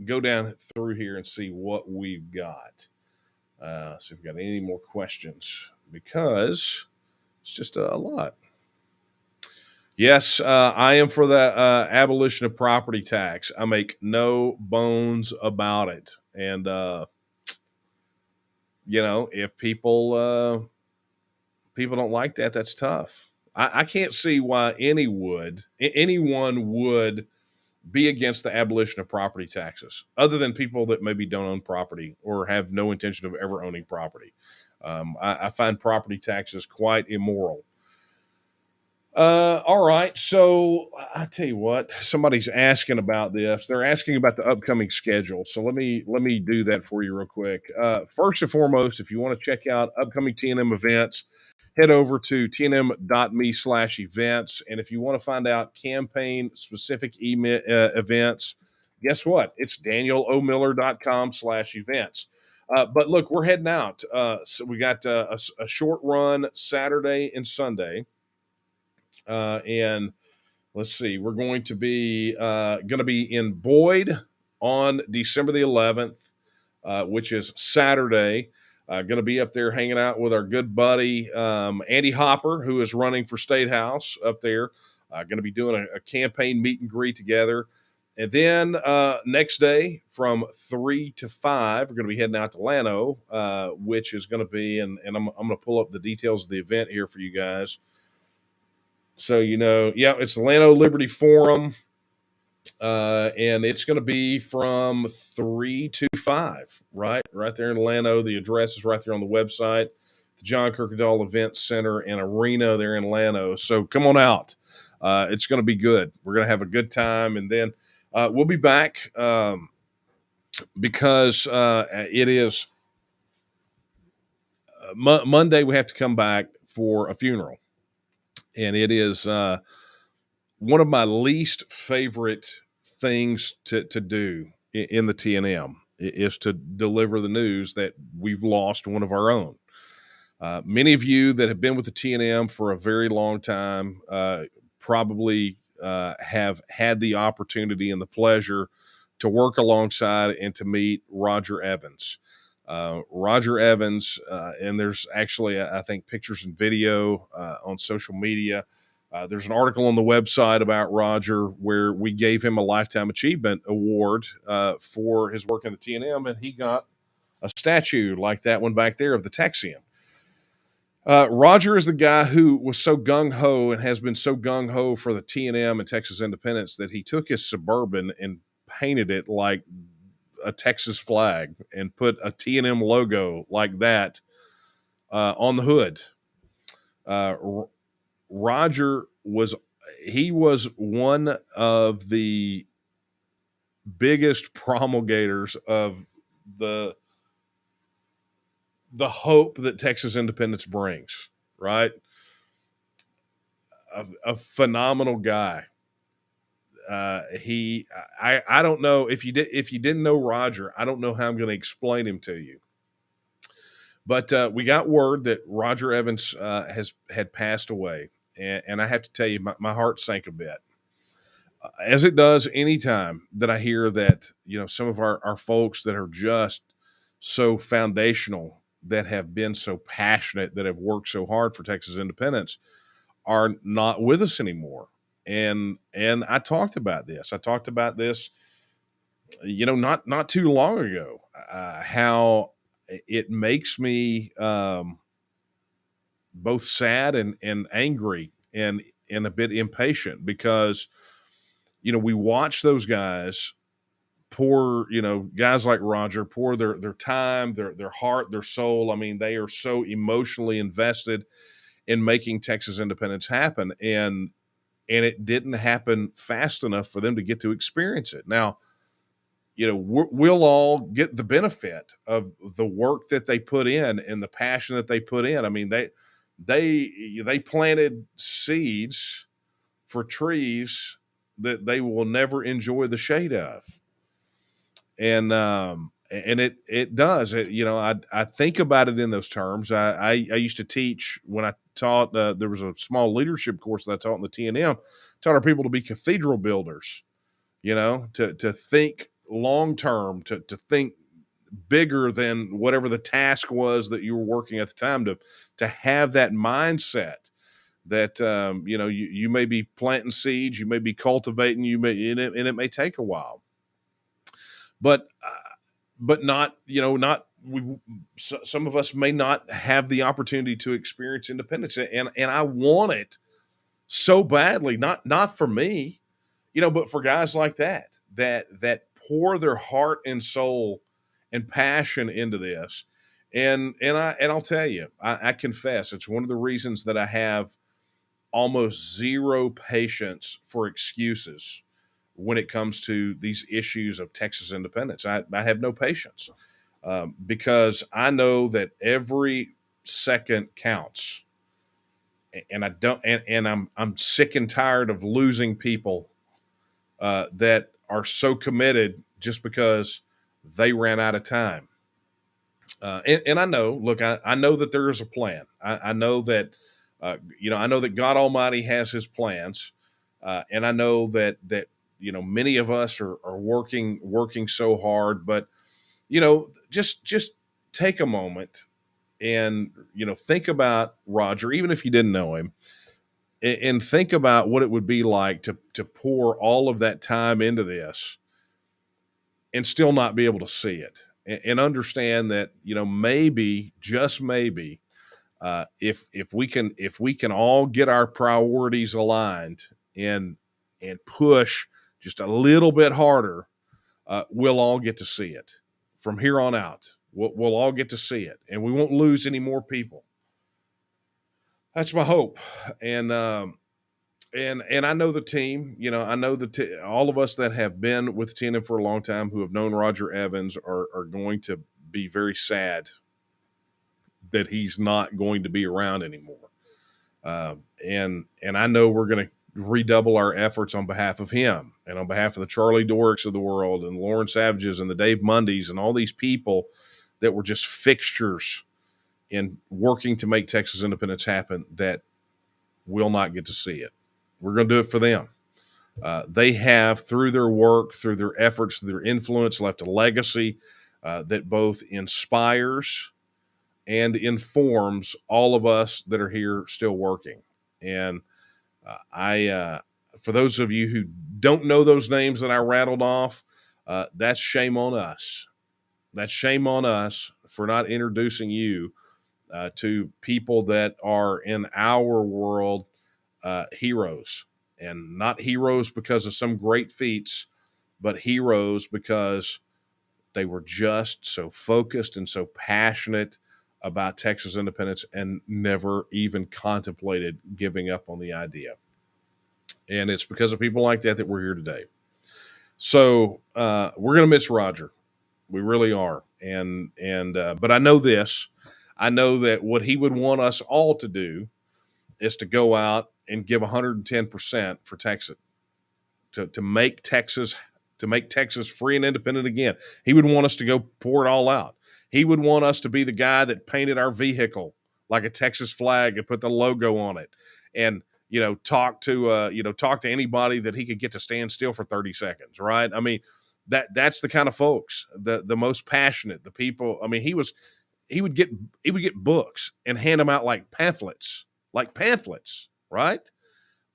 go down through here and see what we've got. See if we've got any more questions, because it's just a lot. Yes, I am for the abolition of property tax. I make no bones about it. And if people don't like that, that's tough. I can't see why anyone would be against the abolition of property taxes, other than people that maybe don't own property or have no intention of ever owning property. I find property taxes quite immoral. All right. So I tell you what, somebody's asking about this. They're asking about the upcoming schedule. So let me do that for you real quick. First and foremost, if you want to check out upcoming TNM events, head over to tnm.me/events. And if you want to find out campaign specific events, guess what? It's danielomiller.com/events. But look, we're heading out. So we got a short run Saturday and Sunday. And let's see, we're going to be in Boyd on December the 11th, which is Saturday. Going to be up there hanging out with our good buddy Andy Hopper, who is running for State House up there. Going to be doing a campaign meet and greet together. And then next day from 3 to 5, we're going to be heading out to Llano, which is going to be, and I'm going to pull up the details of the event here for you guys. So, it's the Llano Liberty Forum, and it's going to be from 3 to 5, right there in Llano. The address is right there on the website, the John Kirkendall Event Center and Arena there in Llano. So come on out. It's going to be good. We're going to have a good time, and then we'll be back because it is Monday. We have to come back for a funeral. And it is one of my least favorite things to do in the TNM is to deliver the news that we've lost one of our own. Many of you that have been with the TNM for a very long time probably have had the opportunity and the pleasure to work alongside and to meet Roger Evans. Roger Evans, and there's actually, I think, pictures and video on social media. There's an article on the website about Roger where we gave him a Lifetime Achievement Award for his work in the TNM, and he got a statue like that one back there of the Texian. Roger is the guy who was so gung-ho and has been so gung-ho for the TNM and Texas independence that he took his Suburban and painted it like a Texas flag and put a TNM logo like that on the hood. Roger was one of the biggest promulgators of the hope that Texas independence brings, right? A phenomenal guy. I don't know if you didn't know Roger, I don't know how I'm going to explain him to you. But we got word that Roger Evans had passed away, and I have to tell you, my heart sank a bit, as it does anytime that I hear that some of our folks that are just so foundational, that have been so passionate, that have worked so hard for Texas independence, are not with us anymore. And I talked about this. Not too long ago, how it makes me both sad and angry and a bit impatient, because we watch those guys pour, guys like Roger pour their time, their heart, their soul. I mean, they are so emotionally invested in making Texas independence happen, and it didn't happen fast enough for them to get to experience it. Now, we'll all get the benefit of the work that they put in and the passion that they put in. I mean, they planted seeds for trees that they will never enjoy the shade of. And it does. I think about it in those terms. I used to teach when I taught. There was a small leadership course that I taught in the TNM. Taught our people to be cathedral builders. To think long term, to think bigger than whatever the task was that you were working at the time. To have that mindset that you may be planting seeds, you may be cultivating, and it may take a while. But not, some of us may not have the opportunity to experience independence, and I want it so badly, not for me, but for guys like that pour their heart and soul and passion into this. And I'll tell you, I confess, it's one of the reasons that I have almost zero patience for excuses when it comes to these issues of Texas independence. I have no patience, because I know that every second counts, and I'm sick and tired of losing people that are so committed just because they ran out of time. And I know, look, I know that there is a plan. I know that, I know that God Almighty has His plans, and I know that many of us are working so hard, but just take a moment and think about Roger, even if you didn't know him, and think about what it would be like to pour all of that time into this and still not be able to see it, and understand that maybe, just maybe, if we can all get our priorities aligned and push just a little bit harder, we'll all get to see it from here on out. We'll all get to see it, and we won't lose any more people. That's my hope. And I know the team. I know all of us that have been with TNM for a long time, who have known Roger Evans, are going to be very sad that he's not going to be around anymore. And I know we're going to redouble our efforts on behalf of him and on behalf of the Charlie Doricks of the world and Lauren Savages and the Dave Mundys and all these people that were just fixtures in working to make Texas independence happen, that will not get to see it. We're going to do it for them. They have, through their work, through their efforts, through their influence, left a legacy that both inspires and informs all of us that are here still working. And for those of you who don't know those names that I rattled off, that's shame on us. That's shame on us for not introducing you to people that are in our world heroes, and not heroes because of some great feats, but heroes because they were just so focused and so passionate about Texas independence and never even contemplated giving up on the idea. And it's because of people like that that we're here today. So we're going to miss Roger. We really are. But I know this. I know that what he would want us all to do is to go out and give 110% for Texas, to make Texas free and independent again. He would want us to go pour it all out. He would want us to be the guy that painted our vehicle like a Texas flag and put the logo on it, and talk to anybody that he could get to stand still for 30 seconds. Right? I mean, that's the kind of folks, the most passionate, the people. I mean, he would get books and hand them out like pamphlets, right?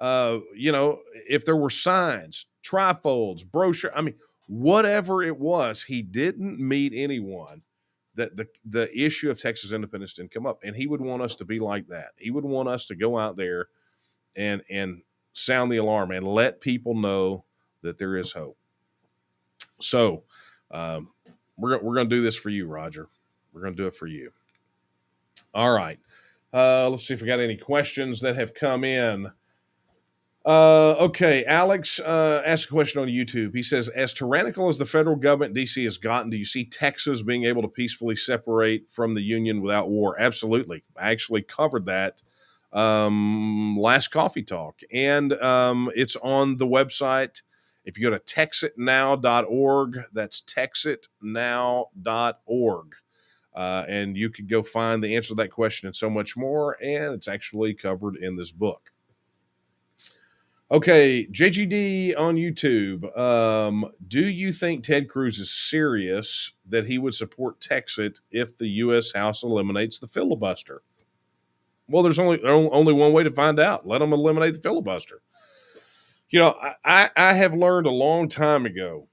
If there were signs, trifolds, brochure, I mean, whatever it was, he didn't meet anyone that the issue of Texas independence didn't come up. And he would want us to be like that. He would want us to go out there and sound the alarm and let people know that there is hope. So we're going to do this for you, Roger. We're going to do it for you. All right. Let's see if we got any questions that have come in. Okay, Alex asked a question on YouTube. He says, as tyrannical as the federal government in D.C. has gotten, do you see Texas being able to peacefully separate from the Union without war? Absolutely. I actually covered that last Coffee Talk, and it's on the website. If you go to texitnow.org, that's texitnow.org. And you can go find the answer to that question and so much more, and it's actually covered in this book. Okay, JGD on YouTube. Do you think Ted Cruz is serious that he would support TEXIT if the U.S. House eliminates the filibuster? Well, there's only one way to find out. Let them eliminate the filibuster. I have learned a long time ago,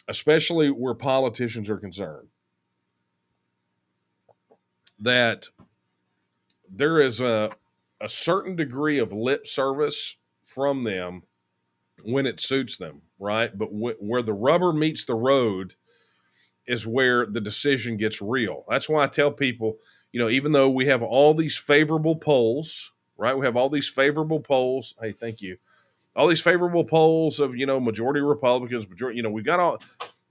especially where politicians are concerned, that there is a certain degree of lip service from them when it suits them, right? But where the rubber meets the road is where the decision gets real. That's why I tell people, even though we have all these favorable polls, right? We have all these favorable polls. Hey, thank you. All these favorable polls of, majority Republicans, majority, we got all,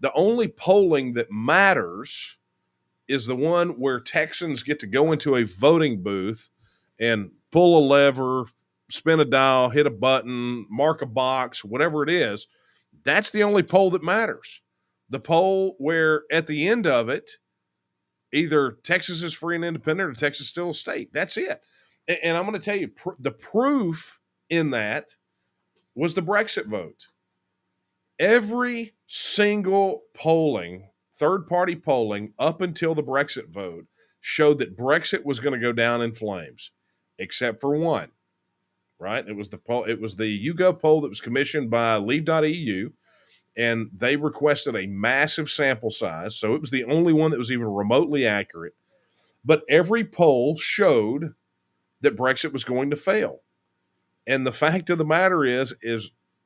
the only polling that matters is the one where Texans get to go into a voting booth and pull a lever, spin a dial, hit a button, mark a box, whatever it is. That's the only poll that matters. The poll where at the end of it, either Texas is free and independent or Texas is still a state. That's it. And I'm going to tell you, the proof in that was the Brexit vote. Every single polling, third-party polling, up until the Brexit vote showed that Brexit was going to go down in flames, except for one. Right? It was the YouGov poll that was commissioned by Leave.eu, and they requested a massive sample size, so it was the only one that was even remotely accurate. But every poll showed that Brexit was going to fail. And the fact of the matter is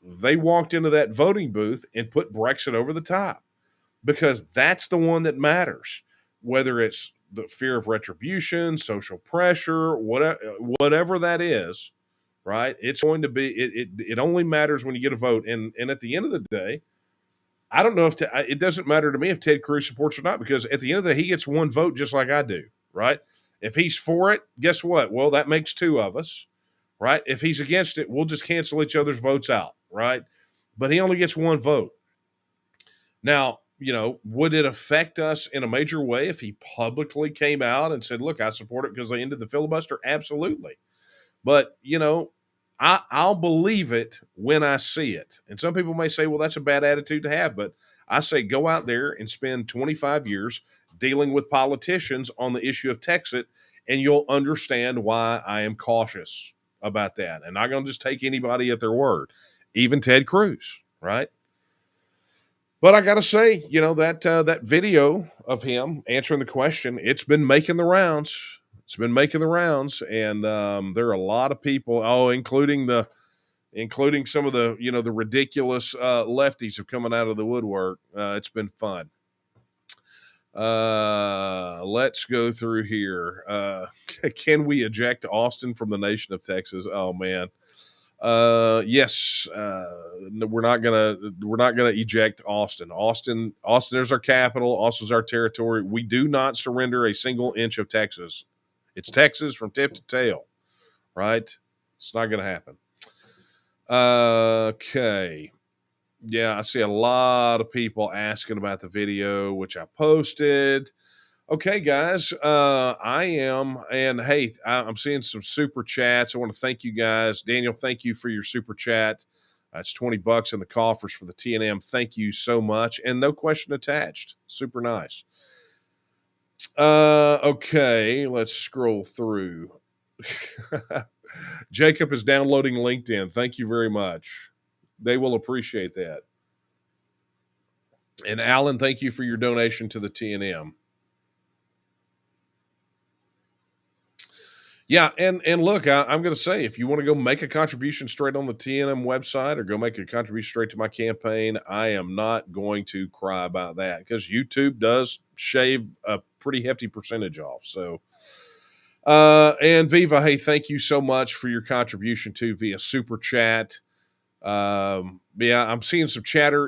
they walked into that voting booth and put Brexit over the top, because that's the one that matters, whether it's the fear of retribution, social pressure, whatever that is. Right? It's going to be, it only matters when you get a vote. And at the end of the day, I don't know if it doesn't matter to me if Ted Cruz supports or not, because at the end of the day, he gets one vote just like I do. Right? If he's for it, guess what? Well, that makes two of us. Right? If he's against it, we'll just cancel each other's votes out. Right? But he only gets one vote. Now, would it affect us in a major way if he publicly came out and said, look, I support it because they ended the filibuster? Absolutely. But, I'll believe it when I see it. And some people may say, well, that's a bad attitude to have. But I say go out there and spend 25 years dealing with politicians on the issue of TEXIT, and you'll understand why I am cautious about that. And not going to just take anybody at their word, even Ted Cruz, right? But I got to say, that video of him answering the question, it's been making the rounds. It's been making the rounds, and there are a lot of people, including some of the the ridiculous lefties have coming out of the woodwork. It's been fun. Let's go through here. Can we eject Austin from the nation of Texas? Oh man. Yes. No, we're not gonna eject Austin. Austin is our capital. Austin's our territory. We do not surrender a single inch of Texas. It's Texas from tip to tail, right? It's not gonna happen. Okay. Yeah, I see a lot of people asking about the video, which I posted. Okay, guys, I'm seeing some super chats. I want to thank you guys. Daniel, thank you for your super chat. It's $20 in the coffers for the T&M. Thank you so much. And no question attached. Super nice. Okay, let's scroll through. Jacob is downloading LinkedIn. Thank you very much. They will appreciate that. And Alan, thank you for your donation to the T&M. Yeah, and look, I'm going to say, if you want to go make a contribution straight on the T&M website or go make a contribution straight to my campaign, I am not going to cry about that because YouTube does shave a pretty hefty percentage off. So, and Viva, hey, thank you so much for your contribution too via Super Chat. Yeah, I'm seeing some chatter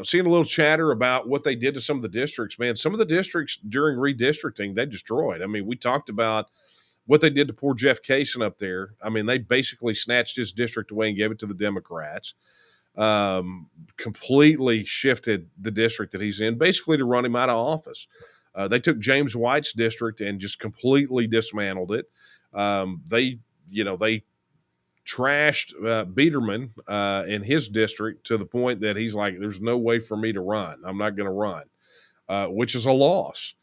seeing a little chatter about what they did to some of the districts. Man, some of the districts during redistricting, they destroyed. I mean, we talked about what they did to poor Jeff Kaysen up there. I mean, they basically snatched his district away and gave it to the Democrats. Completely shifted the district that he's in, basically to run him out of office. They took James White's district and just completely dismantled it. They trashed Biederman in his district to the point that he's like, there's no way for me to run. I'm not going to run, which is a loss.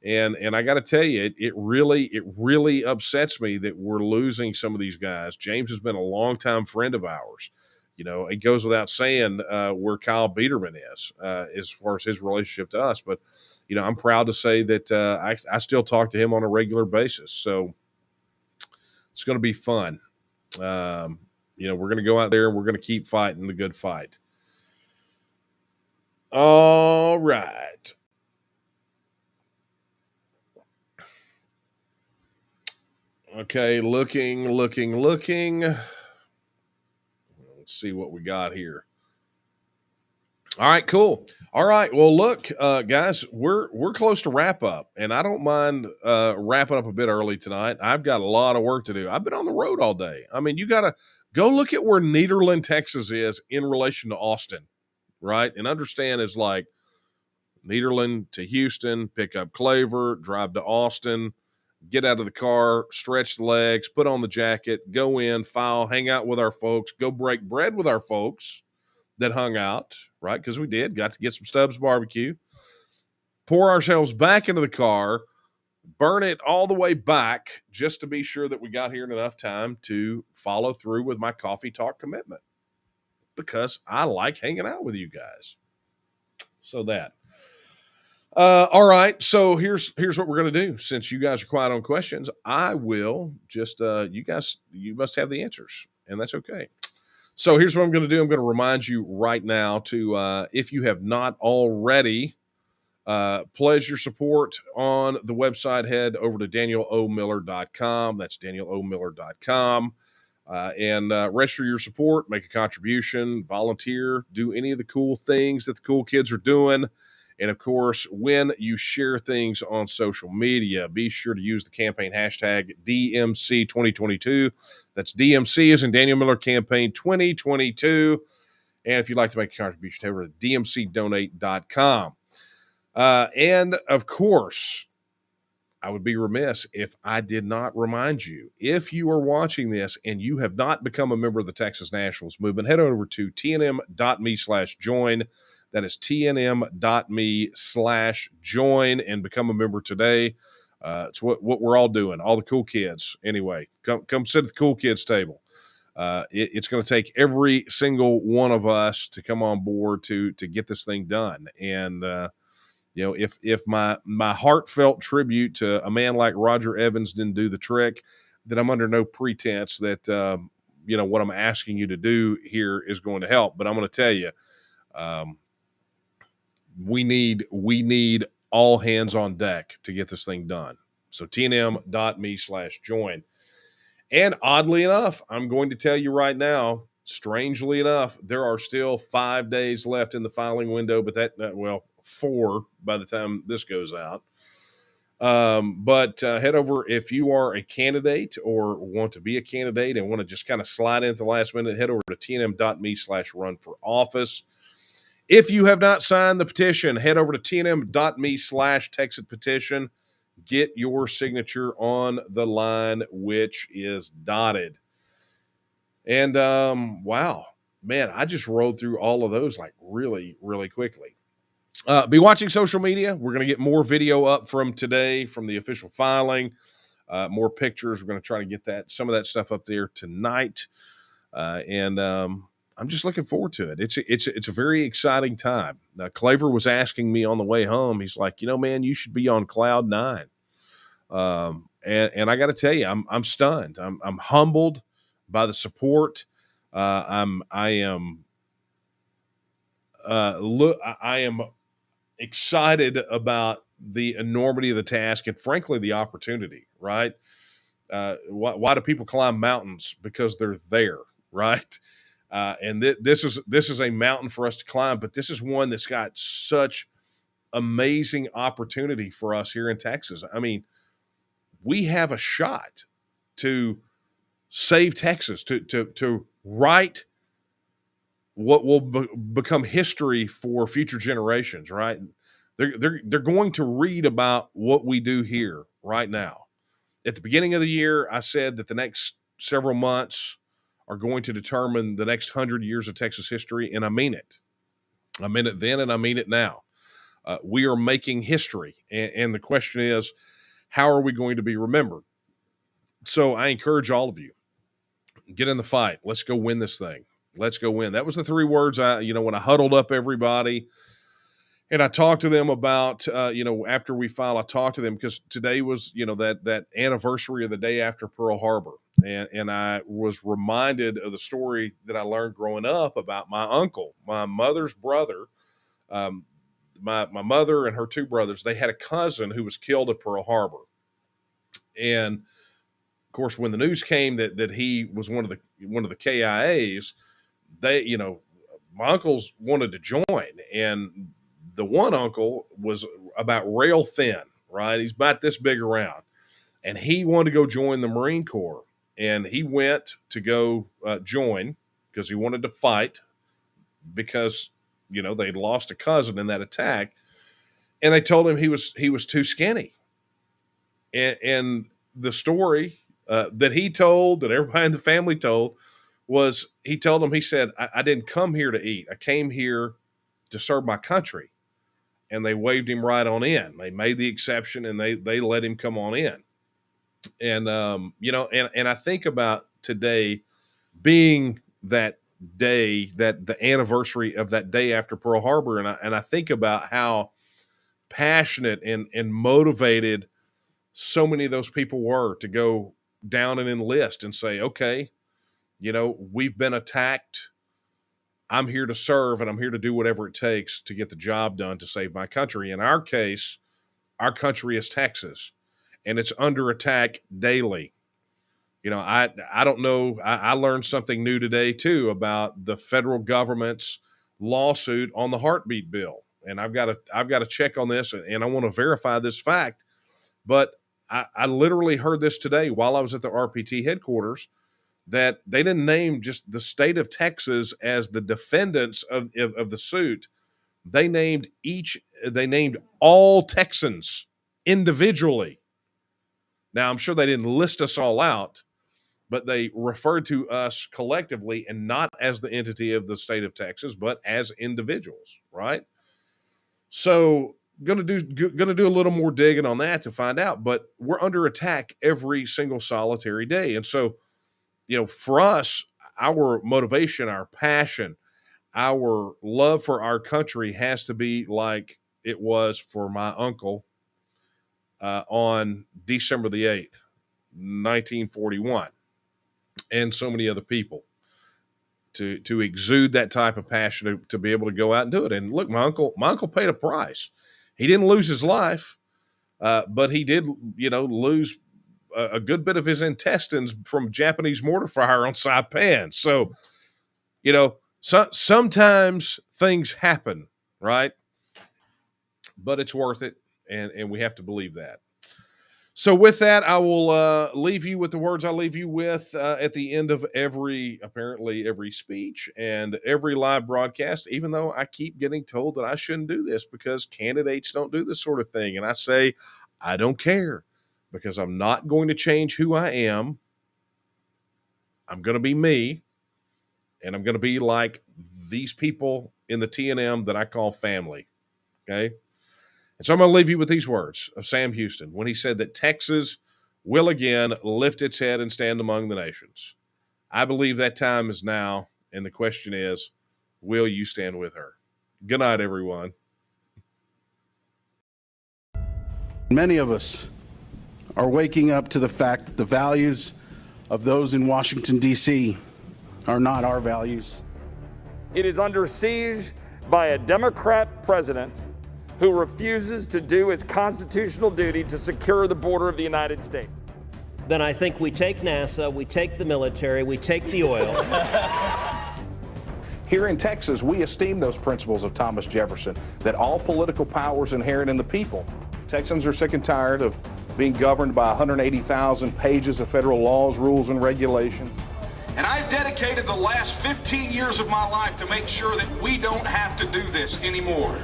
And I got to tell you, it really upsets me that we're losing some of these guys. James has been a longtime friend of ours. It goes without saying where Kyle Biederman is as far as his relationship to us. But, I'm proud to say that I still talk to him on a regular basis. So it's going to be fun. We're going to go out there and we're going to keep fighting the good fight. All right. Okay, looking. Let's see what we got here. All right, cool. All right, well, look, guys, we're close to wrap up, and I don't mind wrapping up a bit early tonight. I've got a lot of work to do. I've been on the road all day. I mean, you got to go look at where Nederland, Texas is in relation to Austin, right? And understand it's like Nederland to Houston, pick up Claver, drive to Austin, get out of the car, stretch the legs, put on the jacket, go in, file, hang out with our folks, go break bread with our folks that hung out, right? Because we got to get some Stubbs barbecue, pour ourselves back into the car, burn it all the way back just to be sure that we got here in enough time to follow through with my coffee talk commitment because I like hanging out with you guys. So that. All right. So here's what we're going to do. Since you guys are quiet on questions, I will just, you must have the answers, and that's okay. So here's what I'm going to do. I'm going to remind you right now to, if you have not already, pledge your support on the website, head over to danielomiller.com. That's danielomiller.com. And register your support, make a contribution, volunteer, do any of the cool things that the cool kids are doing. And of course, when you share things on social media, be sure to use the campaign hashtag DMC2022. That's DMC as in Daniel Miller Campaign 2022. And if you'd like to make a contribution, head over to dmcdonate.com. And of course, I would be remiss if I did not remind you, if you are watching this and you have not become a member of the Texas Nationalist Movement, head over to tnm.me/join. That is tnm.me/join and become a member today. It's what we're all doing. All the cool kids. Anyway, come sit at the cool kids table. It's going to take every single one of us to come on board to get this thing done. And if my heartfelt tribute to a man like Roger Evans didn't do the trick, then I'm under no pretense that what I'm asking you to do here is going to help. But I'm going to tell you, we need all hands on deck to get this thing done. So tnm.me/join. And oddly enough, I'm going to tell you right now, strangely enough, there are still 5 days left in the filing window, but 4 by the time this goes out. But head over, if you are a candidate or want to be a candidate and want to just kind of slide in at the last minute, head over to tnm.me/run for office. If you have not signed the petition, head over to tnm.me/TEXIT petition. Get your signature on the line, which is dotted. And wow, man, I just rolled through all of those like really, really quickly. Be watching social media. We're going to get more video up from today from the official filing. More pictures. We're going to try to get some of that stuff up there tonight. And I'm just looking forward to it. It's a very exciting time. Claver was asking me on the way home. He's like, man, you should be on cloud 9. And I got to tell you, I'm stunned. I'm humbled by the support. I am excited about the enormity of the task and frankly the opportunity. Right? Why do people climb mountains? Because they're there, right? And this is a mountain for us to climb, but this is one that's got such amazing opportunity for us here in Texas. I mean, we have a shot to save Texas, to write what will become history for future generations, right? They're going to read about what we do here right now. At the beginning of the year, I said that the next several months are going to determine the next 100 years of Texas history, and I mean it. I meant it then, and I mean it now. We are making history, and the question is, how are we going to be remembered? So I encourage all of you, get in the fight. Let's go win this thing. Let's go win. That was the 3 words when I huddled up everybody and I talked to them about, after we filed, I talked to them because today was, that anniversary of the day after Pearl Harbor. And I was reminded of the story that I learned growing up about my uncle, my mother's brother. My mother and her 2 brothers, they had a cousin who was killed at Pearl Harbor. And of course, when the news came that he was one of the KIAs, my uncles wanted to join, and the one uncle was about rail thin, right? He's about this big around, and he wanted to go join the Marine Corps, and he went to go join because he wanted to fight because they'd lost a cousin in that attack, and they told him he was too skinny, and the story that he told, that everybody in the family told, was he said, I didn't come here to eat. I came here to serve my country. And they waved him right on in. They made the exception and they let him come on in. And, and I think about today being that day, that the anniversary of that day after Pearl Harbor. And I think about how passionate and motivated so many of those people were to go down and enlist and say, okay, we've been attacked. I'm here to serve, and I'm here to do whatever it takes to get the job done to save my country. In our case, our country is Texas, and it's under attack daily. I don't know. I learned something new today too about the federal government's lawsuit on the heartbeat bill, and I've got to check on this, and I want to verify this fact. But I literally heard this today while I was at the RPT headquarters, that they didn't name just the state of Texas as the defendants of the suit. They named all Texans individually. Now, I'm sure they didn't list us all out, but they refer to us collectively and not as the entity of the state of Texas, but as individuals, right? So gonna do a little more digging on that to find out, but we're under attack every single solitary day. And so, for us, our motivation, our passion, our love for our country has to be like it was for my uncle on December the 8th, 1941, and so many other people. To exude that type of passion, to be able to go out and do it. And look, my uncle paid a price. He didn't lose his life, but he did, lose a good bit of his intestines from Japanese mortar fire on Saipan. So, sometimes things happen, right? But it's worth it, and we have to believe that. So with that, I will leave you with the words I leave you with at the end of every speech and every live broadcast, even though I keep getting told that I shouldn't do this because candidates don't do this sort of thing. And I say, I don't care, because I'm not going to change who I am. I'm going to be me, and I'm going to be like these people in the TNM that I call family, okay? And so I'm going to leave you with these words of Sam Houston when he said that Texas will again lift its head and stand among the nations. I believe that time is now, and the question is, will you stand with her? Good night, everyone. Many of us are waking up to the fact that the values of those in Washington, D.C. are not our values. It is under siege by a Democrat president who refuses to do his constitutional duty to secure the border of the United States. Then I think we take NASA, we take the military, we take the oil. Here in Texas, we esteem those principles of Thomas Jefferson, that all political power is inherent in the people. Texans are sick and tired of being governed by 180,000 pages of federal laws, rules, and regulations. And I've dedicated the last 15 years of my life to make sure that we don't have to do this anymore.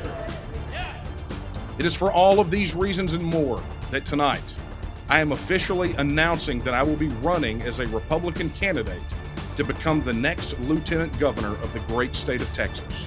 It is for all of these reasons and more that tonight I am officially announcing that I will be running as a Republican candidate to become the next lieutenant governor of the great state of Texas.